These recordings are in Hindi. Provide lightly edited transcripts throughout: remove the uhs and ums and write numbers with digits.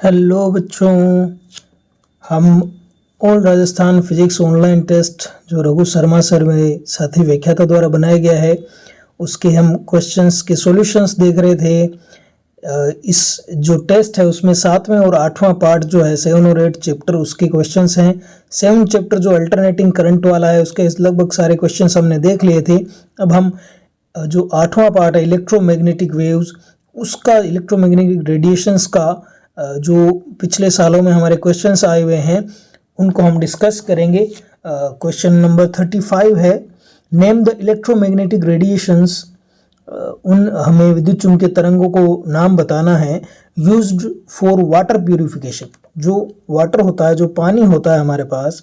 हेलो बच्चों, हम all Rajasthan physics online test जो रघु शर्मा सर मेरे साथी व्याख्याता द्वारा बनाया गया है उसके हम क्वेश्चंस के सॉल्यूशंस देख रहे थे। इस जो टेस्ट है उसमें 7वें और 8वां पार्ट जो है 7 और 8 चैप्टर उसके क्वेश्चंस हैं। 7 चैप्टर जो अल्टरनेटिंग करंट वाला है उसके लगभग सारे क्वेश्चंस हमने देख लिए थे। अब हम जो 8वां पार्ट है इलेक्ट्रोमैग्नेटिक वेव्स उसका इलेक्ट्रोमैग्नेटिक रेडिएशंस का जो पिछले सालों में हमारे क्वेश्चंस आए हुए हैं उनको हम डिस्कस करेंगे। क्वेश्चन नंबर 35 है, नेम द इलेक्ट्रोमैग्नेटिक रेडिएशंस। हमें विद्युत चुम्बकीय तरंगों को नाम बताना है यूज्ड फॉर वाटर प्यूरिफिकेशन। जो वाटर होता है, जो पानी होता है हमारे पास,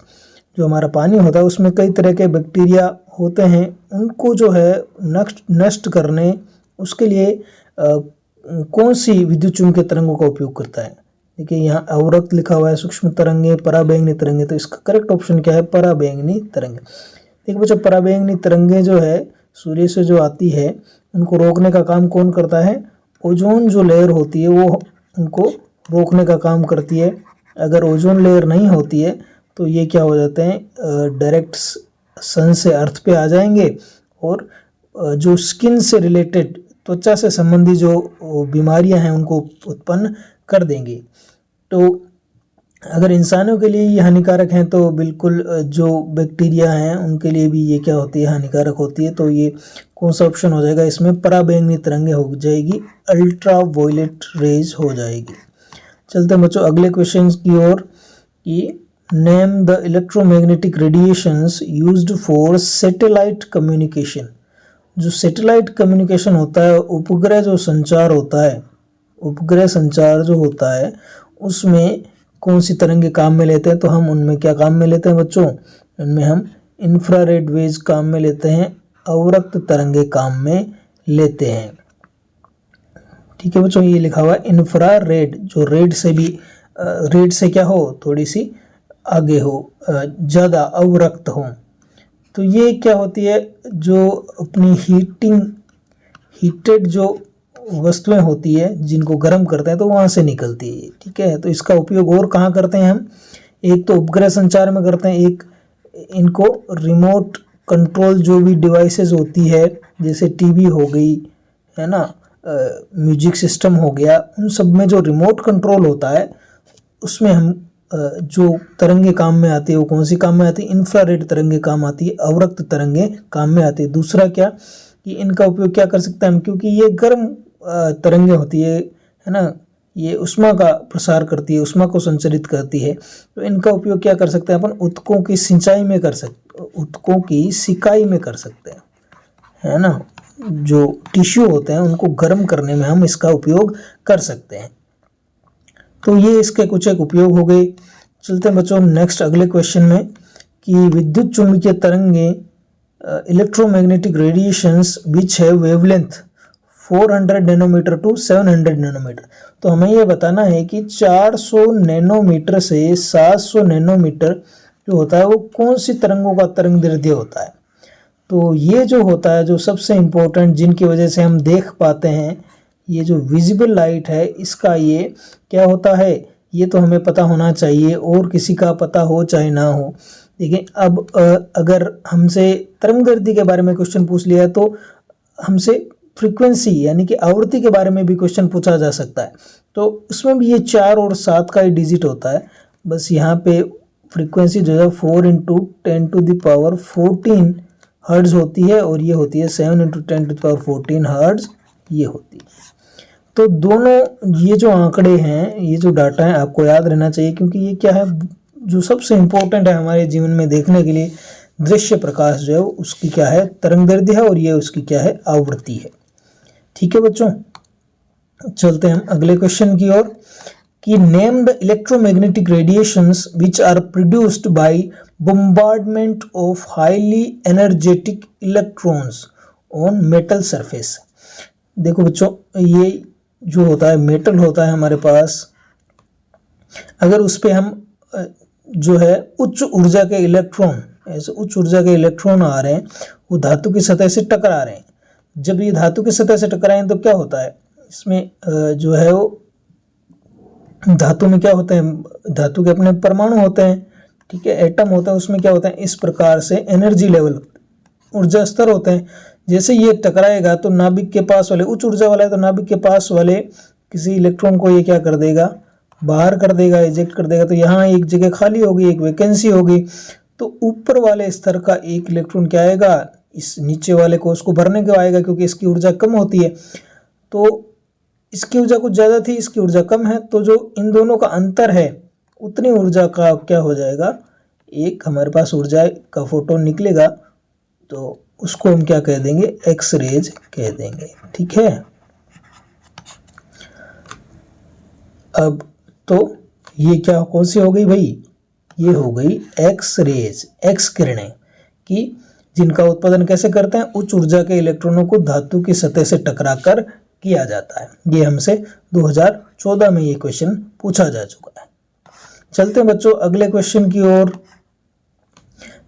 जो हमारा पानी होता है उसमें कई तरह के बैक्टीरिया होते हैं, उनको जो है नष्ट करने उसके लिए कौन सी विद्युत चुम्बकीय तरंगों का उपयोग करता है। देखिए यहाँ अवरक्त लिखा हुआ है, सूक्ष्म तरंगे, पराबैंगनी तरंगे, तो इसका करेक्ट ऑप्शन क्या है, पराबैंगनी तरंगे। देखिए बच्चों, पराबैंगनी तरंगे जो है सूर्य से जो आती है उनको रोकने का काम कौन करता है, ओजोन जो लेयर होती है वो उनको रोकने का काम करती है। अगर ओजोन लेयर नहीं होती है तो ये क्या हो जाते हैं, डायरेक्ट सन से अर्थ पे आ जाएंगे और जो स्किन से रिलेटेड, त्वचा से संबंधी जो बीमारियां हैं उनको उत्पन्न कर देंगे। तो अगर इंसानों के लिए ये हानिकारक हैं तो बिल्कुल जो बैक्टीरिया हैं उनके लिए भी ये क्या होती है, हानिकारक होती है। तो ये कौन सा ऑप्शन हो जाएगा, इसमें पराबैंगनी तरंगे हो जाएगी, अल्ट्रा वायलेट रेज हो जाएगी। चलते हैं बच्चों अगले क्वेश्चन की ओर कि name the electromagnetic radiations used for satellite communication. जो सैटेलाइट कम्युनिकेशन होता है, उपग्रह जो संचार होता है, उपग्रह संचार जो होता है उसमें कौन सी तरंगे काम में लेते हैं, तो हम उनमें क्या काम में लेते हैं बच्चों, उनमें हम इंफ्रारेड वेव्स काम में लेते हैं, अवरक्त तरंगे काम में लेते हैं। ठीक है बच्चों, ये लिखा हुआ है इंफ्रारेड, जो रेड से भी रेड से क्या हो, थोड़ी सी आगे हो, ज़्यादा अवरक्त हो। तो ये क्या होती है, जो अपनी हीटेड जो वस्तुएं होती है जिनको गर्म करते हैं तो वहाँ से निकलती है। ठीक है, तो इसका उपयोग और कहाँ करते हैं हम, एक तो उपग्रह संचार में करते हैं, एक इनको रिमोट कंट्रोल जो भी डिवाइसेस होती है जैसे टीवी हो गई है ना, म्यूजिक सिस्टम हो गया, उन सब में जो रिमोट कंट्रोल होता है उसमें हम जो तरंगे काम में आती है वो कौन सी काम में आती है, इंफ्रारेड तरंगे काम आती है, अवरक्त तरंगे काम में आती है। दूसरा क्या कि इनका उपयोग क्या कर सकते हैं हम, क्योंकि ये गर्म तरंगे होती है ना, ये उष्मा का प्रसार करती है, उष्मा को संचरित करती है, तो इनका उपयोग क्या कर सकते हैं अपन, उत्तकों की सिंचाई में कर सकते, उत्तकों की सिकाई में कर सकते हैं, है ना। जो टिश्यू होते हैं उनको गर्म करने में हम इसका उपयोग कर सकते हैं। तो ये इसके कुछ एक उपयोग हो गए। चलते हैं बच्चों नेक्स्ट अगले क्वेश्चन में कि विद्युत चुम्बकीय तरंगे इलेक्ट्रोमैग्नेटिक रेडिएशंस विच है वेवलेंथ 400 नैनोमीटर टू 700 नैनोमीटर। तो हमें ये बताना है कि 400 नैनोमीटर से 700 नैनोमीटर जो होता है वो कौन सी तरंगों का तरंग दैर्ध्य होता है। तो ये जो होता है, जो सबसे इम्पोर्टेंट, जिनकी वजह से हम देख पाते हैं, ये जो विजिबल लाइट है इसका ये क्या होता है, ये तो हमें पता होना चाहिए और किसी का पता हो चाहे ना हो। देखिए अब अगर हमसे तरंग दैर्ध्य के बारे में क्वेश्चन पूछ लिया है तो हमसे फ्रीक्वेंसी यानी कि आवृत्ति के बारे में भी क्वेश्चन पूछा जा सकता है। तो उसमें भी ये 4 और 7 का ही डिजिट होता है। बस यहाँ पे फ्रीक्वेंसी जो है 4 × 10⁻14 हर्ट्ज होती है और ये होती है 7 × 10⁻14 हर्ट्ज ये होती है। तो दोनों ये जो आंकड़े हैं, ये जो डाटा है आपको याद रहना चाहिए, क्योंकि ये क्या है, जो सबसे इम्पोर्टेंट है हमारे जीवन में देखने के लिए, दृश्य प्रकाश जो है उसकी क्या है, तरंग दैर्ध्य है और ये उसकी क्या है, आवृत्ति है। ठीक है बच्चों, चलते हैं हम अगले क्वेश्चन की ओर कि name the electromagnetic radiations which are produced by bombardment of highly energetic electrons on metal surface. देखो बच्चों, ये जो होता है मेटल होता है हमारे पास, अगर उस पर हम जो है उच्च ऊर्जा के इलेक्ट्रॉन, ऐसे उच्च ऊर्जा के इलेक्ट्रॉन आ रहे हैं, वो धातु की सतह से टकरा रहे हैं। जब ये धातु की सतह से टकराएं तो क्या होता है, इसमें जो है वो धातु में क्या होते हैं, धातु के अपने परमाणु होते हैं, ठीक है, एटम होता है, उसमें क्या होता है, इस प्रकार से एनर्जी लेवल, ऊर्जा स्तर होते हैं। जैसे ये टकराएगा तो नाभिक के पास वाले, उच्च ऊर्जा वाला है तो नाभिक के पास वाले किसी इलेक्ट्रॉन को ये क्या कर देगा, बाहर कर देगा, इजेक्ट कर देगा। तो यहाँ एक जगह खाली होगी, एक वैकेंसी होगी, तो ऊपर वाले स्तर का एक इलेक्ट्रॉन क्या आएगा, इस नीचे वाले को उसको भरने को आएगा, क्योंकि इसकी ऊर्जा कम होती है। तो इसकी ऊर्जा कुछ ज़्यादा थी, इसकी ऊर्जा कम है, तो जो इन दोनों का अंतर है उतनी ऊर्जा का क्या हो जाएगा, एक हमारे पास ऊर्जा का फोटोन निकलेगा, तो उसको हम क्या कह देंगे, एक्स रेज कह देंगे, ठीक है। अब तो ये क्या कौन सी हो गई भाई, ये हो गई एक्स रेज, एक्स किरणें की, जिनका उत्पादन कैसे करते हैं, उच्च ऊर्जा के इलेक्ट्रॉनों को धातु की सतह से टकराकर किया जाता है। ये हमसे 2014 में ये क्वेश्चन पूछा जा चुका है। चलते हैं बच्चों अगले क्वेश्चन की ओर।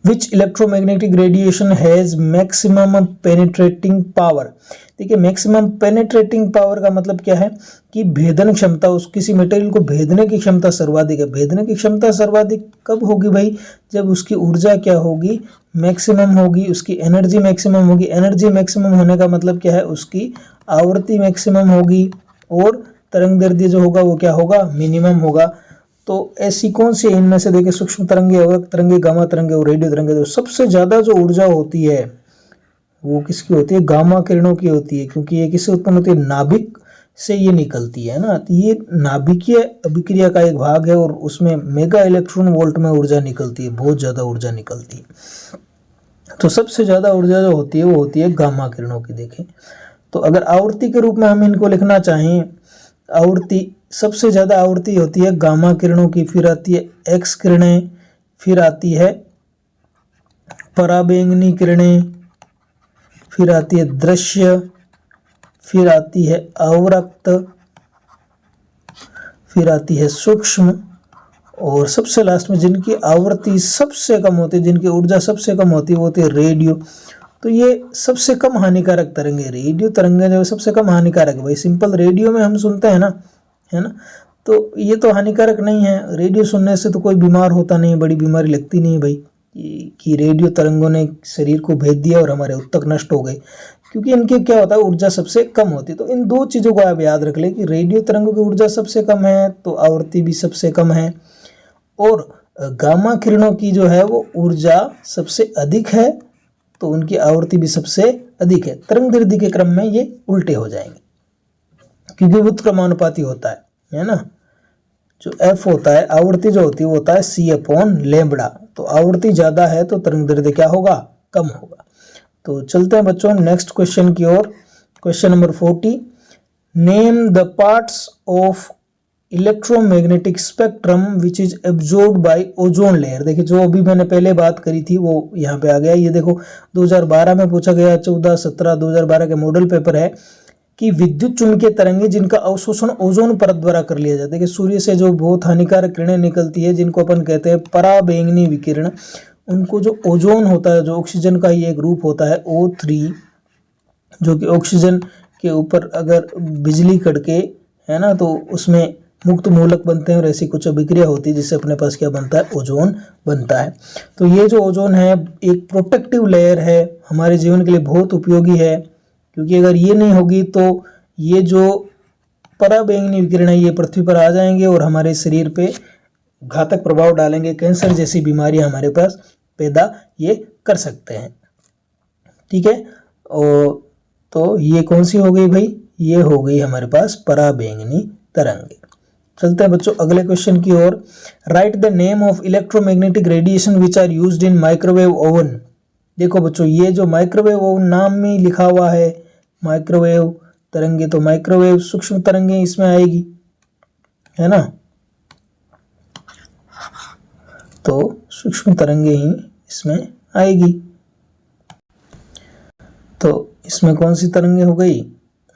Which electromagnetic radiation has maximum penetrating power. देखिए मैक्सिमम पेनिट्रेटिंग पावर का मतलब क्या है कि भेदन क्षमता, उस किसी मटेरियल को भेदने की क्षमता सर्वाधिक है। भेदने की क्षमता सर्वाधिक कब होगी भाई, जब उसकी ऊर्जा क्या होगी, मैक्सिमम होगी, उसकी एनर्जी मैक्सिमम होगी। एनर्जी मैक्सिमम होने का मतलब क्या है, उसकी आवृत्ति मैक्सिमम होगी, और तरंग दैर्ध्य जो होगा वो क्या होगा, मिनिमम होगा। तो ऐसी कौन सी इनमें से देखिए, सूक्ष्म तरंगे, अवरक्त तरंगे, गामा तरंगे और रेडियो तरंगे, तो सबसे ज़्यादा जो ऊर्जा होती है वो किसकी होती है, गामा किरणों की होती है, क्योंकि ये किससे उत्पन्न होती है, नाभिक से ये निकलती है ना। तो ये नाभिकीय अभिक्रिया का एक भाग है, और उसमें मेगा इलेक्ट्रॉन वोल्ट में ऊर्जा निकलती है, बहुत ज़्यादा ऊर्जा निकलती है। तो सबसे ज़्यादा ऊर्जा जो होती है वो होती है गामा किरणों की। देखें तो अगर आवृत्ति के रूप में हम इनको लिखना चाहें, आवृत्ति सबसे ज़्यादा आवृत्ति होती है गामा किरणों की, फिर आती है एक्स किरणें, फिर आती है पराबैंगनी किरणें, फिर आती है दृश्य, फिर आती है अवरक्त, फिर आती है सूक्ष्म, और सबसे लास्ट में जिनकी आवृत्ति सबसे कम होती है, जिनकी ऊर्जा सबसे कम होती है, वो होती है रेडियो। तो ये सबसे कम हानिकारक तरंगे, रेडियो तरंगे जो सबसे कम हानिकारक है भाई। सिंपल रेडियो में हम सुनते हैं ना, है ना, तो ये तो हानिकारक नहीं है। रेडियो सुनने से तो कोई बीमार होता नहीं, बड़ी बीमारी लगती नहीं है भाई, कि रेडियो तरंगों ने शरीर को भेद दिया और हमारे उत्तक नष्ट हो गए, क्योंकि इनके क्या होता है, ऊर्जा सबसे कम होती है। तो इन दो चीज़ों को आप याद रख लें कि रेडियो तरंगों की ऊर्जा सबसे कम है, तो आवृत्ति भी सबसे कम है, और गामा किरणों की जो है वो ऊर्जा सबसे अधिक है, तो उनकी आवृत्ति भी सबसे अधिक है। तरंग दैर्ध्य के क्रम में ये उल्टे हो जाएंगे, क्योंकि व्युत्क्रमानुपाती होता है ना। जो एफ होता है, आवृत्ति जो होती है वो होता है सी अपॉन लैम्बडा। तो आवृत्ति ज़्यादा है तो तरंग दैर्ध्य क्या होगा, कम होगा। तो चलते हैं बच्चों नेक्स्ट क्वेश्चन की ओर। Question number 40, name the parts of electromagnetic spectrum which is absorbed by ozone layer. देखिए जो अभी मैंने पहले बात करी थी वो यहाँ पे आ गया। ये देखो 2012 में पूछा गया, 14, 17, 2012 के मॉडल पेपर है कि विद्युत चुंबकीय तरंगे जिनका अवशोषण ओजोन परत द्वारा कर लिया जाता है। कि सूर्य से जो बहुत हानिकारक किरणें निकलती है, जिनको अपन कहते हैं पराबैंगनी विकिरण, उनको जो ओजोन होता है, जो ऑक्सीजन का ही एक रूप होता है O3, जो कि ऑक्सीजन के ऊपर अगर बिजली कड़के, है ना, तो उसमें मुक्त मूलक बनते हैं और ऐसी कुछ अभिक्रिया होती है जिससे अपने पास क्या बनता है, ओजोन बनता है। तो ये जो ओजोन है एक प्रोटेक्टिव लेयर है, हमारे जीवन के लिए बहुत उपयोगी है, क्योंकि अगर ये नहीं होगी तो ये जो पराबैंगनी विकिरण है ये पृथ्वी पर आ जाएंगे और हमारे शरीर पे घातक प्रभाव डालेंगे, कैंसर जैसी बीमारियां हमारे पास पैदा ये कर सकते हैं, ठीक है। और तो ये कौन सी हो गई भाई, ये हो गई हमारे पास पराबैंगनी तरंगे। चलते हैं बच्चों अगले क्वेश्चन की ओर। Write the name of electromagnetic radiation which are used in microwave oven. देखो बच्चों ये जो माइक्रोवेव ओवन नाम में लिखा हुआ है माइक्रोवेव तरंगे, तो माइक्रोवेव सूक्ष्म तरंगे इसमें आएगी, है ना, तो सूक्ष्म तरंगे ही इसमें आएगी। तो इसमें कौन सी तरंगे हो गई,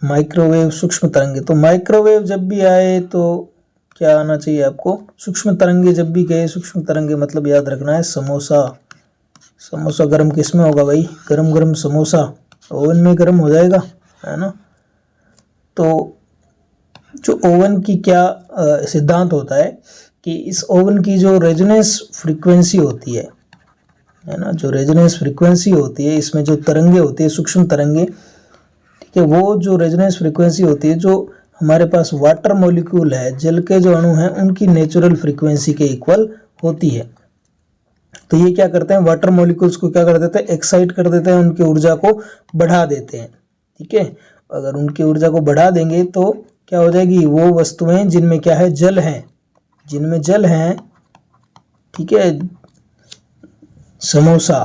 माइक्रोवेव सूक्ष्म तरंगे। तो माइक्रोवेव जब भी आए तो क्या आना चाहिए आपको, सूक्ष्म तरंगे जब भी गए, सूक्ष्म तरंगे मतलब याद रखना है समोसा। समोसा गर्म किस में होगा भाई, गरम गरम समोसा ओवन में गर्म हो जाएगा, है ना। तो जो ओवन की क्या सिद्धांत होता है कि इस ओवन की जो रेजोनेंस फ्रीक्वेंसी होती है ना, जो रेजोनेंस फ्रीक्वेंसी होती है, इसमें जो तरंगे होती है, सूक्ष्म तरंगे, ठीक है, वो जो रेजोनेंस फ्रीक्वेंसी होती है, जो हमारे पास वाटर मॉलिक्यूल है, जल के जो अणु हैं, उनकी नेचुरल फ्रीक्वेंसी के इक्वल होती है। तो ये क्या करते हैं, वाटर मॉलिक्यूल्स को क्या कर देते हैं, एक्साइट कर देते हैं, उनकी ऊर्जा को बढ़ा देते हैं। ठीक है, अगर उनकी ऊर्जा को बढ़ा देंगे तो क्या हो जाएगी, वो वस्तुएं जिनमें क्या है, जल है, जिनमें जल है, ठीक है, समोसा,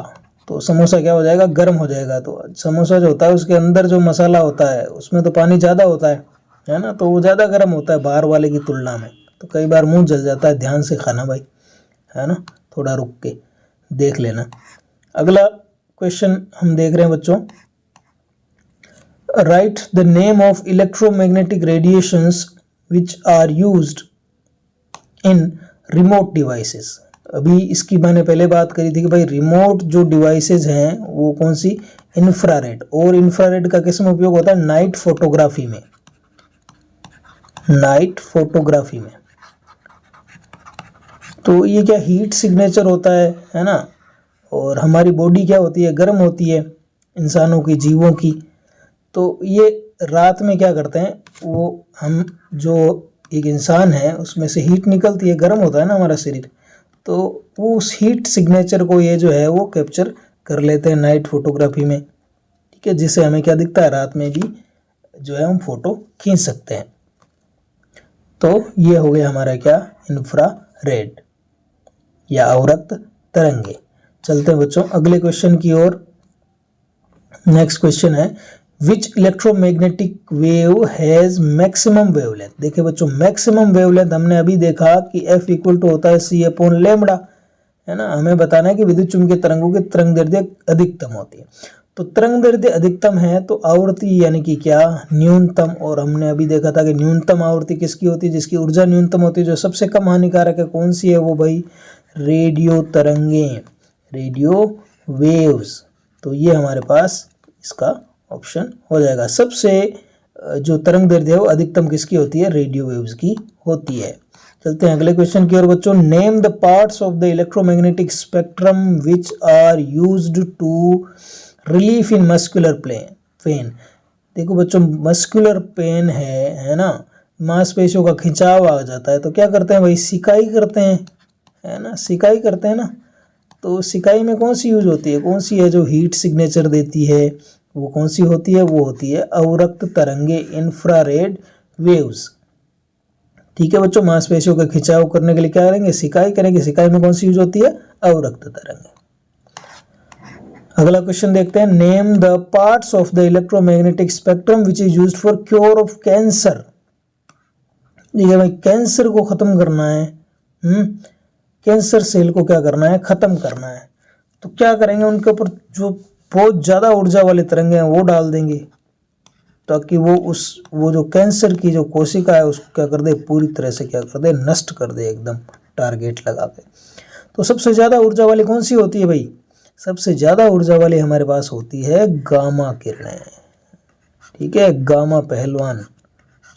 तो समोसा क्या हो जाएगा, गर्म हो जाएगा। तो समोसा जो होता है उसके अंदर जो मसाला होता है उसमें तो पानी ज़्यादा होता है ना, तो वो ज़्यादा गर्म होता है बाहर वाले की तुलना में, तो कई बार मुंह जल जाता है। ध्यान से खाना भाई, है ना, थोड़ा रुक के देख लेना। अगला क्वेश्चन हम देख रहे हैं बच्चों, write the name of electromagnetic radiations which are used in remote devices. अभी इसकी मैंने पहले बात करी थी कि भाई रिमोट जो डिवाइसेज हैं वो कौन सी, इंफ्रारेड, और इंफ्रारेड का किस में उपयोग होता है, नाइट फोटोग्राफी में, नाइट फोटोग्राफी में। तो ये क्या हीट सिग्नेचर होता है ना, और हमारी बॉडी क्या होती है, गर्म होती है, इंसानों की, जीवों की। तो ये रात में क्या करते हैं, वो हम जो एक इंसान है उसमें से हीट निकलती है, गर्म होता है ना हमारा शरीर, तो वो उस हीट सिग्नेचर को ये जो है वो कैप्चर कर लेते हैं नाइट फोटोग्राफी में। ठीक है, जिससे हमें क्या दिखता है, रात में भी जो है हम फोटो खींच सकते हैं। तो ये हो गया हमारा क्या, इंफ्रारेड या अवरक्त तरंगे। चलते हैं बच्चों अगले क्वेश्चन की ओर। नेक्स्ट क्वेश्चन है, which electromagnetic wave has maximum wavelength. देखिए बच्चों, मैक्सिमम वेवलेंथ हमने अभी देखा कि F इक्वल टू होता है c/λ, है ना। हमें बताना है कि विद्युत चुम्बकीय तरंगों की तरंग दैर्ध्य अधिकतम होती है। तो तरंग दैर्ध्य अधिकतम है तो आवृत्ति यानी कि क्या, न्यूनतम। और हमने अभी देखा था कि न्यूनतम आवृत्ति किसकी होती है, जिसकी ऊर्जा न्यूनतम होती है। जो सबसे कम हानिकारक है कौन सी है, वो भाई रेडियो तरंगे, रेडियो वेव्स। तो ये हमारे पास इसका ऑप्शन हो जाएगा। सबसे जो तरंग दैर्ध्य है वो अधिकतम किसकी होती है, रेडियो वेव्स की होती है। चलते हैं अगले क्वेश्चन की ओर बच्चों। Name the parts of the electromagnetic spectrum which are used to relief in muscular pain. देखो बच्चों, मस्कुलर पेन है ना, मांसपेशियों का खिंचाव आ जाता है, तो क्या करते हैं भाई, सिकाई करते हैं, है ना, सिकाई करते हैं ना। तो सिकाई में कौन सी यूज होती है, कौन सी है जो हीट सिग्नेचर देती है, वो कौन सी होती है, वो होती है अवरक्त तरंगे, इंफ्रारेड वेव्स। ठीक है बच्चों, मांसपेशियों का खिंचाव करने के लिए क्या करेंगे, सिकाई करेंगे। सिकाई में कौन सी यूज होती है, अवरक्त तरंगे। अगला क्वेश्चन देखते हैं, name the parts of the electromagnetic spectrum which is used for cure of cancer. देखिए भाई, कैंसर को खत्म करना है, कैंसर सेल को क्या करना है, खत्म करना है। तो क्या करेंगे, उनके ऊपर जो बहुत ज़्यादा ऊर्जा वाले तरंगे हैं वो डाल देंगे, ताकि वो जो कैंसर की जो कोशिका है उसको क्या कर दे, पूरी तरह से क्या कर दे, नष्ट कर दे, एकदम टारगेट लगा के। तो सबसे ज़्यादा ऊर्जा वाली कौन सी होती है भाई, सबसे ज़्यादा ऊर्जा वाली हमारे पास होती है गामा किरणें। ठीक है, गामा पहलवान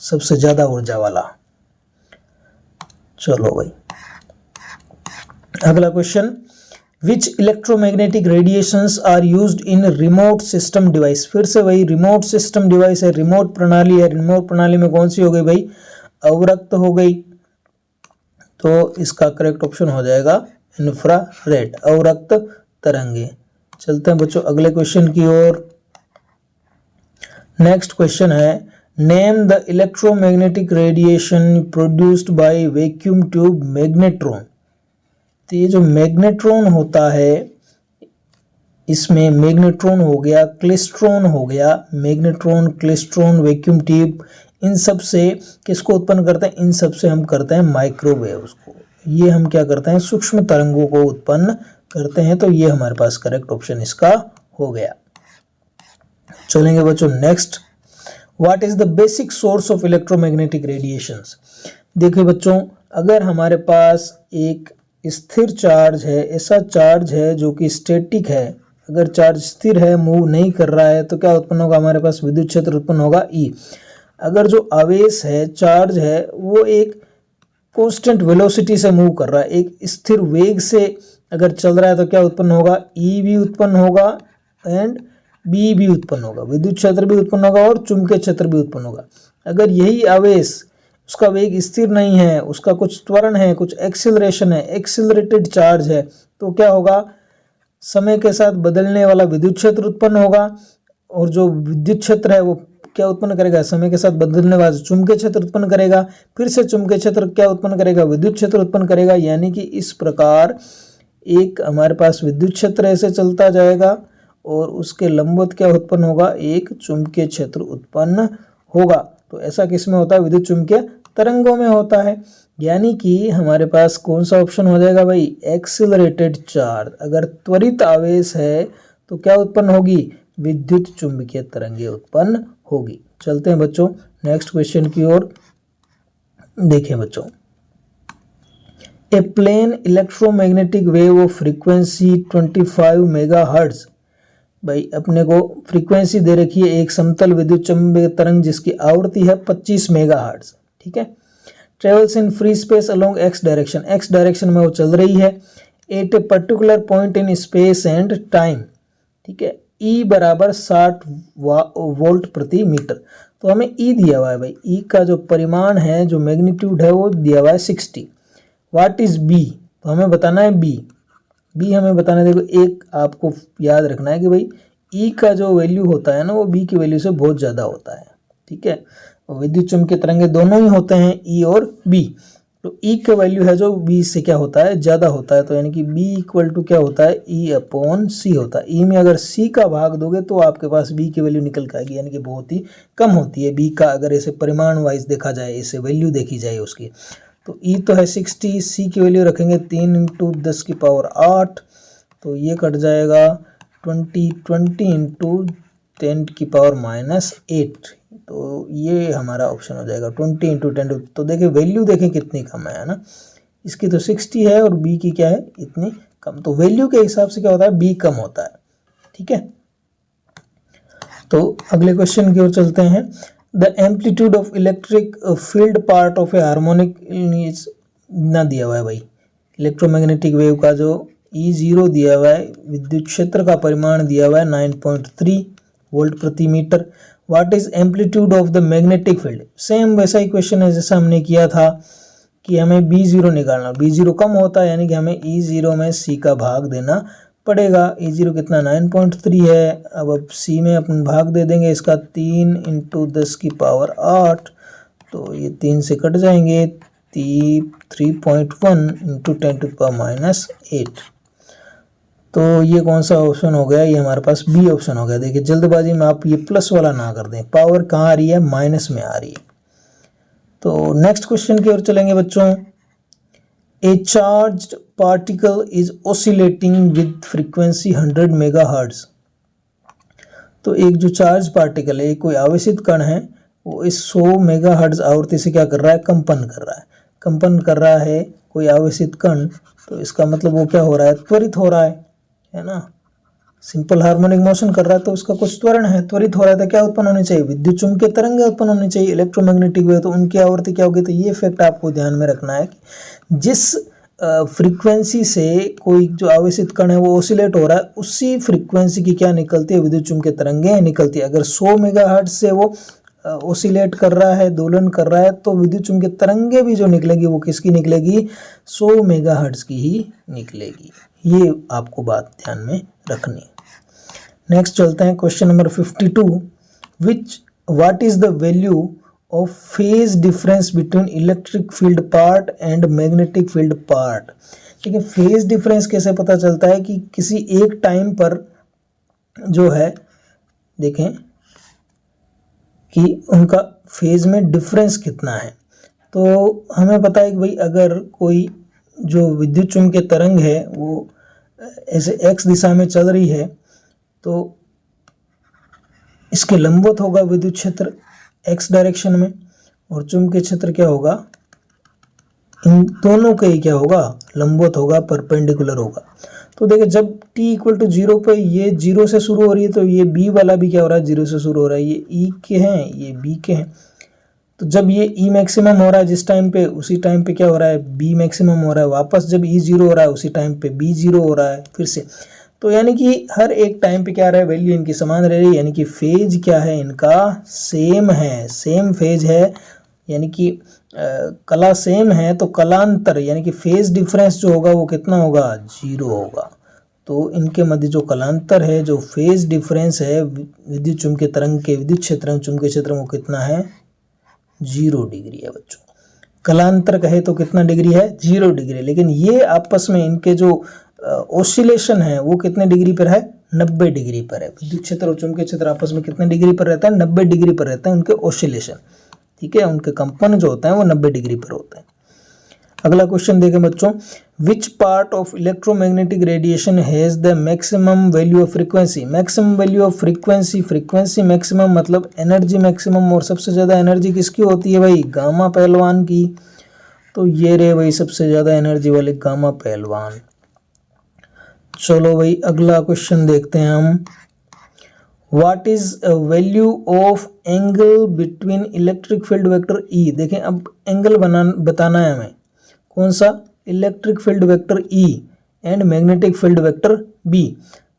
सबसे ज़्यादा ऊर्जा वाला। चलो भाई अगला question, which electromagnetic radiations are used in remote system device. फिर से वही रिमोट सिस्टम डिवाइस है, रिमोट प्रणाली है। रिमोट प्रणाली में कौन सी हो गई भाई, अवरक्त हो गई। तो इसका करेक्ट ऑप्शन हो जाएगा इंफ्रारेड, अवरक्त तरंगे। चलते हैं बच्चों अगले क्वेश्चन की ओर। नेक्स्ट क्वेश्चन है, name the electromagnetic radiation produced by vacuum tube magnetron. तो ये जो मैग्नेट्रॉन होता है, इसमें मैग्नेट्रॉन हो गया, क्लेस्ट्रॉन हो गया, मैग्नेट्रॉन, क्लेस्ट्रॉन, वैक्यूम ट्यूब, इन सब से किसको उत्पन्न करते हैं, इन सब से हम करते हैं माइक्रोवेव्स को। ये हम क्या करते हैं, सूक्ष्म तरंगों को उत्पन्न करते हैं। तो ये हमारे पास करेक्ट ऑप्शन इसका हो गया। चलेंगे बच्चों next, what is the basic source of electromagnetic radiations. देखिए बच्चों, अगर हमारे पास एक स्थिर चार्ज है, ऐसा चार्ज है जो कि स्टैटिक है, अगर चार्ज स्थिर है, मूव नहीं कर रहा है, तो क्या उत्पन्न होगा, हमारे पास विद्युत क्षेत्र उत्पन्न होगा E। अगर जो आवेश है, चार्ज है, वो एक कांस्टेंट वेलोसिटी से मूव कर रहा है, एक स्थिर वेग से अगर चल रहा है, तो क्या उत्पन्न होगा? ई भी उत्पन्न होगा एंड बी भी उत्पन्न होगा, विद्युत क्षेत्र भी उत्पन्न होगा और चुंबकीय क्षेत्र भी उत्पन्न होगा। अगर यही आवेश, उसका वेग स्थिर नहीं है, उसका कुछ त्वरण है, कुछ एक्सिलरेशन है, एक्सिलरेटेड चार्ज है, तो क्या होगा? समय के साथ बदलने वाला विद्युत क्षेत्र उत्पन्न होगा, और जो विद्युत क्षेत्र है वो क्या उत्पन्न करेगा? समय के साथ बदलने वाला चुंबकीय क्षेत्र उत्पन्न करेगा, फिर से चुंबकीय क्षेत्र क्या उत्पन्न करेगा? विद्युत क्षेत्र उत्पन्न करेगा। यानी कि इस प्रकार एक हमारे पास विद्युत क्षेत्र ऐसे चलता जाएगा और उसके लंबवत क्या उत्पन्न होगा? एक चुंबकीय क्षेत्र उत्पन्न होगा। तो ऐसा किस में होता है? विद्युत चुंबकीय तरंगों में होता है। यानी कि हमारे पास कौन सा ऑप्शन हो जाएगा भाई? Accelerated charge. अगर त्वरित आवेश है तो क्या उत्पन्न होगी? विद्युत चुंबकीय तरंगें उत्पन्न होगी। चलते हैं बच्चों नेक्स्ट क्वेश्चन की ओर। देखें बच्चों, a plane electromagnetic wave of frequency 25 megahertz. भाई अपने को फ्रीक्वेंसी दे रखी है एक समतल विद्युत चुंबकीय तरंग जिसकी आवृत्ति है 25 मेगाहर्ट्ज, ठीक है। Travels in free space along X direction, X direction में वो चल रही है at a particular point in space and time, ठीक है। ई बराबर 60 वोल्ट प्रति मीटर। तो हमें ई दिया हुआ है भाई, ई का जो परिमाण है, जो मैग्नीट्यूड है वो दिया हुआ है 60। What is B? तो हमें बताना है बी। बी हमें बताना है, देखो एक आपको याद रखना है कि भाई ई का जो वैल्यू होता है ना, वो बी की वैल्यू से बहुत ज़्यादा होता है, ठीक है। विद्युत चुंबकीय तरंगे दोनों ही होते हैं, ई और बी। तो ई का वैल्यू है जो बी से क्या होता है? ज़्यादा होता है। तो यानी कि बी इक्वल टू क्या होता है? ई अपॉन सी होता है। ई में अगर सी का भाग दोगे तो आपके पास बी की वैल्यू निकल के आएगी, यानी कि बहुत ही कम होती है बी का, अगर ऐसे परिमाण वाइज देखा जाए, ऐसे वैल्यू देखी जाए उसकी। तो ई तो है 60, सी की वैल्यू रखेंगे 3 इंटू 10 की पावर 8, तो ये कट जाएगा 20 इंटू 10 की पावर -8। तो ये हमारा ऑप्शन हो जाएगा 20 इंटू 10। तो देखिए वैल्यू देखें कितनी कम है ना, इसकी तो 60 है और बी की क्या है? इतनी कम। तो वैल्यू के हिसाब से क्या होता है? बी कम होता है, ठीक है। तो अगले क्वेश्चन की ओर चलते हैं। The amplitude of electric field part of A harmonic is, ना दिया हुआ है भाई, इलेक्ट्रोमैग्नेटिक वेव का जो E0 दिया हुआ है, विद्युत क्षेत्र का परिमाण दिया हुआ है 9.3 वोल्ट प्रति metre. What is amplitude of the magnetic field? Same वैसा ही क्वेश्चन है जैसा हमने किया था कि हमें B0 निकालना, B0 कम होता है, यानी कि हमें E0 में C का भाग देना पड़ेगा। E0 कितना? 9.3 है। अब C में अपन भाग दे देंगे इसका 3 इंटू 10 की पावर 8, तो ये 3 से कट जाएंगे, 3.1 इंटू 10 टू पावर -8। तो ये कौन सा ऑप्शन हो गया? ये हमारे पास बी ऑप्शन हो गया। देखिए जल्दबाजी में आप ये प्लस वाला ना कर दें, पावर कहाँ आ रही है? माइनस में आ रही है। तो नेक्स्ट क्वेश्चन की ओर चलेंगे बच्चों। A charged particle is oscillating with frequency 100 megahertz. तो एक जो चार्ज पार्टिकल है, कोई आवेशित कण है, वो इस 100 मेगाहर्ट्ज आवृत्ति से क्या कर रहा है? कंपन कर रहा है। कंपन कर रहा है कोई आवेशित कण, तो इसका मतलब वो क्या हो रहा है? त्वरित हो रहा है ना। सिंपल हार्मोनिक मोशन कर रहा है तो उसका कुछ त्वरण है, त्वरित हो रहा है, तो क्या उत्पन्न होनी चाहिए? विद्युत चुंबकीय तरंगें उत्पन्न होनी चाहिए। इलेक्ट्रोमैग्नेटिक वेव, तो उनकी आवृत्ति क्या होगी? तो ये फैक्ट आपको ध्यान में रखना है कि जिस फ्रीक्वेंसी से कोई जो आवेशित कण है वो ऑसिलेट हो रहा है, उसी फ्रीक्वेंसी की क्या निकलती है? विद्युत चुंबकीय तरंगें निकलती है। अगर 100 मेगाहर्ट्ज से वो ऑसिलेट कर रहा है, दोलन कर रहा है, तो विद्युत चुंबकीय तरंगें भी जो निकलेगी वो किसकी निकलेगी? 100 मेगाहर्ट्ज की ही निकलेगी। ये आपको बात ध्यान में रखनी है। नेक्स्ट चलते हैं question number 52। What is the value of phase difference between electric field part and magnetic field part? ठीक है, फेज डिफरेंस कैसे पता चलता है कि किसी एक टाइम पर जो है, देखें कि उनका फेज में डिफरेंस कितना है। तो हमें पता है कि भाई अगर कोई जो विद्युत चुंबकीय तरंग है वो ऐसे x दिशा में चल रही है, तो इसके लंबवत होगा विद्युत क्षेत्र x डायरेक्शन में, और चुंबकीय क्षेत्र क्या होगा? इन दोनों का ही क्या होगा? लंबवत होगा, परपेंडिकुलर होगा। तो देखिए जब t इक्वल टू 0 पे ये 0 से शुरू हो रही है, तो ये b वाला भी क्या हो रहा है? 0 से शुरू हो रहा है। ये e के हैं, ये b के हैं। तो जब ये ई मैक्सिमम हो रहा है जिस टाइम पे, उसी टाइम पे क्या हो रहा है, बी मैक्सिमम हो रहा है। वापस जब ई जीरो हो रहा है उसी टाइम पे बी जीरो हो रहा है फिर से। तो यानी कि हर एक टाइम पे क्या रहा है, वैल्यू इनकी समान रह रही है, यानी कि फेज क्या है इनका, सेम है, सेम फेज है, यानी कि कला सेम है। तो कलांतर यानी कि फेज डिफरेंस जो होगा वो कितना होगा, जीरो होगा। तो इनके मध्य जो कलांतर है, जो फेज डिफरेंस है विद्युत चुम्बकीय तरंग के विद्युत क्षेत्र में चुम्बकीय क्षेत्र में, वो कितना है, 0 डिग्री है बच्चों। कलांतर कहे तो कितना डिग्री है, 0 डिग्री। लेकिन ये आपस में इनके जो ऑसिलेशन है वो कितने डिग्री पर है, 90 डिग्री पर है। विद्युत क्षेत्र और चुम्बकीय क्षेत्र आपस में कितने डिग्री पर रहता है, 90 डिग्री पर रहता है उनके ऑसिलेशन। ठीक है, उनके कंपन जो होता है वो 90 डिग्री पर होते हैं। अगला क्वेश्चन देखें बच्चों, which part of electromagnetic radiation has the maximum value of frequency. Maximum value of frequency, frequency maximum मतलब एनर्जी मैक्सिमम, और सबसे ज़्यादा एनर्जी किसकी होती है भाई, गामा पहलवान की। तो ये रहे भाई सबसे ज़्यादा एनर्जी वाले गामा पहलवान। चलो भाई अगला क्वेश्चन देखते हैं हम, what is value of angle between electric field vector E. देखें अब एंगल बताना है हमें, कौन सा, electric field vector E and magnetic field vector B.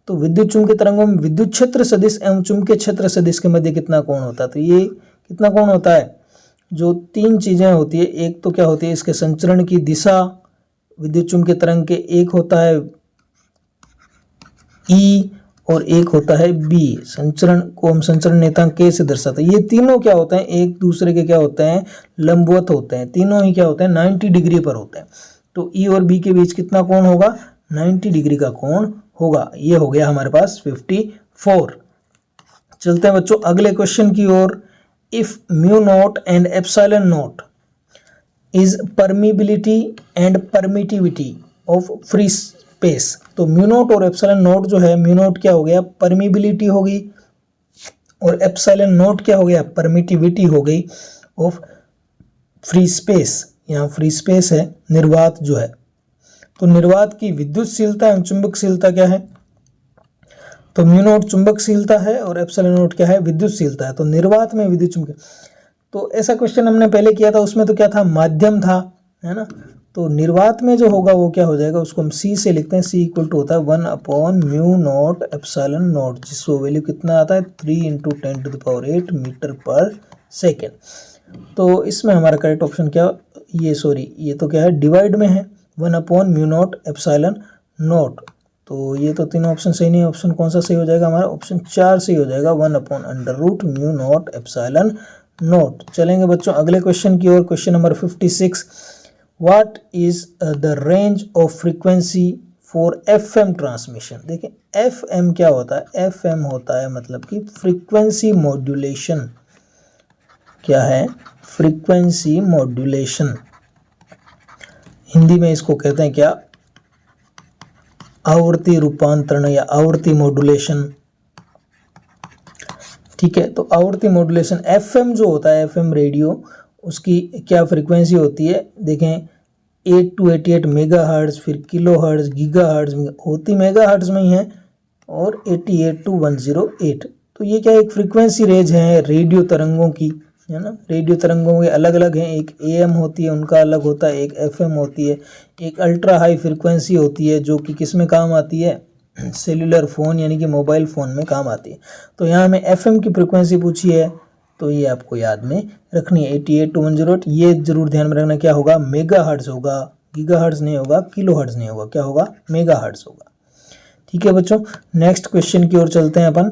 तो विद्युत चुम्बकीय तरंगों में विद्युत क्षेत्र सदिश एवं चुम्बकीय क्षेत्र सदिश के मध्य कितना कोण होता है। तो ये कितना कोण होता है, जो तीन चीजें होती है, एक तो क्या होती है इसके संचरण की दिशा विद्युत चुम्बकीय तरंग के, एक होता है ई और एक होता है बी। संचरण को हम संचरण नेतांक के से दर्शाते हैं। ये तीनों क्या होते हैं, एक दूसरे के क्या होते हैं, लंबवत होते हैं। तीनों ही क्या होते हैं, 90 डिग्री पर होते हैं। तो ई और बी के बीच कितना कोण होगा, 90 डिग्री का कोण होगा। ये हो गया हमारे पास 54। चलते हैं बच्चों अगले क्वेश्चन की ओर। If mu nought and epsilon nought is permeability and permittivity of free space. तो म्यू नॉट और एप्सिलॉन नॉट जो है, म्यू नॉट क्या हो गया, परमिबिलिटी होगी, और एप्सिलॉन नॉट क्या हो गया, परमिटिविटी हो गई ऑफ फ्री स्पेस। यहाँ फ्री स्पेस है, निर्वात जो है। तो निर्वात की विद्युतशीलता एवं चुंबकशीलता क्या है, तो म्यू नॉट चुंबकशीलता है और एप्सिलॉन नॉट क्या है, विद्युतशीलता है। तो निर्वात में विद्युत चुंबकीय, तो ऐसा क्वेश्चन हमने पहले किया था, उसमें तो क्या था, माध्यम था, है ना। तो निर्वात में जो होगा वो क्या हो जाएगा, उसको हम सी से लिखते हैं। सी इक्वल टू होता है 1/म्यू नॉट एप्सिलॉन नॉट, जिसको वैल्यू कितना आता है 3 × 10⁸ मीटर पर सेकेंड। तो इसमें हमारा करेक्ट ऑप्शन क्या, ये तो क्या है, डिवाइड में है, 1/म्यू नॉट एप्सिलॉन नॉट। तो ये तो तीनों ऑप्शन सही नहीं है। ऑप्शन कौन सा सही हो जाएगा हमारा, ऑप्शन 4 सही हो जाएगा, 1/√म्यू नॉट एप्सिलॉन नॉट। चलेंगे बच्चों अगले क्वेश्चन की ओर। Question number 56, what is the range of frequency for FM transmission. देखिए FM क्या होता है, FM होता है मतलब कि फ्रीक्वेंसी मॉड्यूलेशन। क्या है, फ्रीक्वेंसी मॉड्यूलेशन। हिंदी में इसको कहते हैं क्या, आवर्ती रूपांतरण या आवर्ती मॉड्यूलेशन। ठीक है, तो आवर्ती मॉड्यूलेशन FM जो होता है, FM रेडियो, उसकी क्या फ्रीक्वेंसी होती है, देखें 8 to 88 मेगाहर्ट्ज, फिर किलोहर्ट्ज, गीगाहर्ट्ज होती मेगाहर्ट्ज में ही है, और 88 to 108। तो ये क्या एक फ्रीक्वेंसी रेंज है रेडियो तरंगों की, है ना। रेडियो तरंगों के अलग अलग हैं, एक AM होती है उनका अलग होता है, एक FM होती है, एक अल्ट्रा हाई फ्रीक्वेंसी होती है जो कि किस में काम आती है, सेलुलर फ़ोन यानी कि मोबाइल फ़ोन में काम आती है। तो यहाँ हमें FM की फ्रीक्वेंसी पूछी है, तो ये आपको याद में रखनी है, 88 to 108। ये जरूर ध्यान में रखना, क्या होगा, मेगाहर्ट्ज होगा, गीगाहर्ट्ज नहीं होगा, किलोहर्ट्ज नहीं होगा, क्या होगा, मेगाहर्ट्ज होगा। ठीक है बच्चों, नेक्स्ट क्वेश्चन की ओर चलते हैं अपन,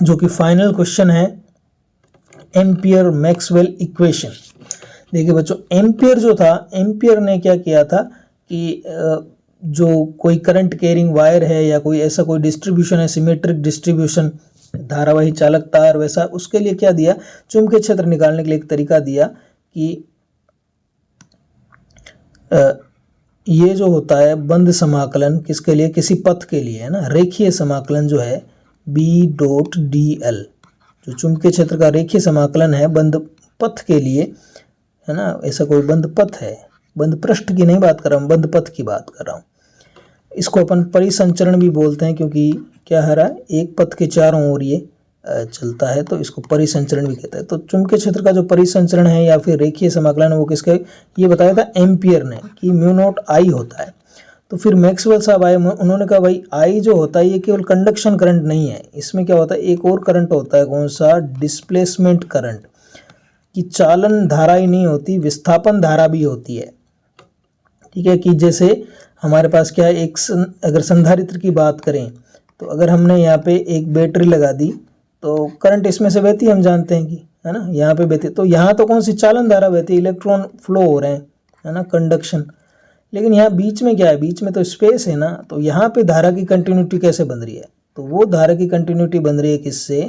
जो कि फाइनल क्वेश्चन है, एम्पियर मैक्सवेल इक्वेशन। देखिए बच्चों एम्पियर जो था, एम्पियर ने क्या किया था कि जो कोई करंट कैरिंग वायर है या कोई ऐसा कोई डिस्ट्रीब्यूशन है, सिमेट्रिक डिस्ट्रीब्यूशन, धारावाही चालक तार वैसा, उसके लिए क्या दिया, चुंबकीय क्षेत्र निकालने के लिए एक तरीका दिया कि ये जो होता है बंद समाकलन, किसके लिए, किसी पथ के लिए, है ना, रेखीय समाकलन जो है B.dl, जो चुंबकीय क्षेत्र का रेखीय समाकलन है बंद पथ के लिए, है ना। ऐसा कोई बंद पथ है, बंद पृष्ठ की नहीं बात कर रहा हूँ, बंद पथ की बात कर रहा हूँ। इसको अपन परिसंचरण भी बोलते हैं, क्योंकि क्या है रहा है, एक पथ के चारों ओर ये चलता है, तो इसको परिसंचरण भी कहता है। तो चुंबकीय क्षेत्र का जो परिसंचरण है या फिर रेखीय समाकलन है वो किसका, ये बताया था एम्पियर ने कि म्यू नॉट आई होता है। तो फिर मैक्सवेल साहब आए, उन्होंने कहा भाई आई जो होता है ये केवल कंडक्शन करंट नहीं है, इसमें क्या होता है एक और करंट होता है, कौन सा, डिस्प्लेसमेंट करंट, कि चालन धारा ही नहीं होती, विस्थापन धारा भी होती है। ठीक है, कि जैसे हमारे पास क्या है, अगर संधारित्र की बात करें तो अगर हमने यहाँ पे एक बैटरी लगा दी तो करंट इसमें से बहती है, हम जानते हैं कि, है ना, यहाँ पे बहती, तो यहाँ तो कौन सी चालन धारा बहती है, इलेक्ट्रॉन फ्लो हो रहे हैं, है ना, कंडक्शन। लेकिन यहाँ बीच में क्या है, बीच में तो स्पेस है ना, तो यहाँ पे धारा की कंटिन्यूटी कैसे बन रही है, तो वो धारा की कंटिन्यूटी बन रही है किससे,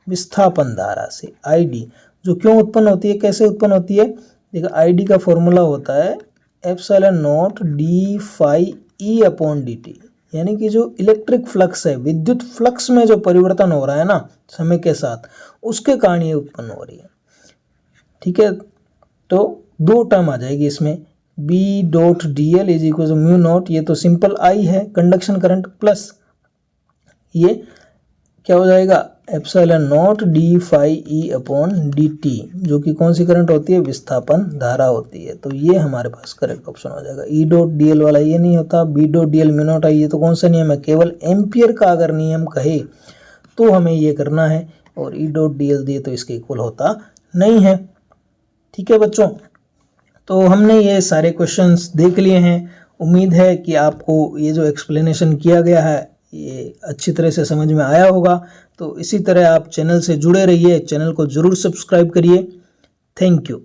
विस्थापन धारा से, आईडी, जो क्यों उत्पन्न होती है, कैसे उत्पन्न होती है, देखो आईडी का फॉर्मूला होता है epsilon naught d phi E upon d t, यानी कि जो इलेक्ट्रिक फ्लक्स है, विद्युत फ्लक्स में जो परिवर्तन हो रहा है ना समय के साथ, उसके कारण ये उत्पन्न हो रही है। ठीक है, तो दो टर्म आ जाएगी इसमें, B dot D l is equal to mu naught, ये तो सिंपल आई है कंडक्शन करंट, प्लस ये क्या हो जाएगा, epsilon naught d phi E upon d t, जो कि कौन सी करंट होती है, विस्थापन धारा होती है। तो ये हमारे पास करेक्ट ऑप्शन हो जाएगा। ई डॉट डी एल वाला ये नहीं होता, B dot D L mu nought I, ये तो कौन सा नियम है, केवल एम्पियर का अगर नियम कहे तो हमें ये करना है, और ई डॉट डी एल दिए तो इसके इक्वल होता नहीं है। ठीक है बच्चों, तो हमने ये सारे क्वेश्चंस देख लिए हैं। उम्मीद है कि आपको ये जो एक्सप्लेनेशन किया गया है ये अच्छी तरह से समझ में आया होगा। तो इसी तरह आप चैनल से जुड़े रहिए, चैनल को ज़रूर सब्सक्राइब करिए। Thank you.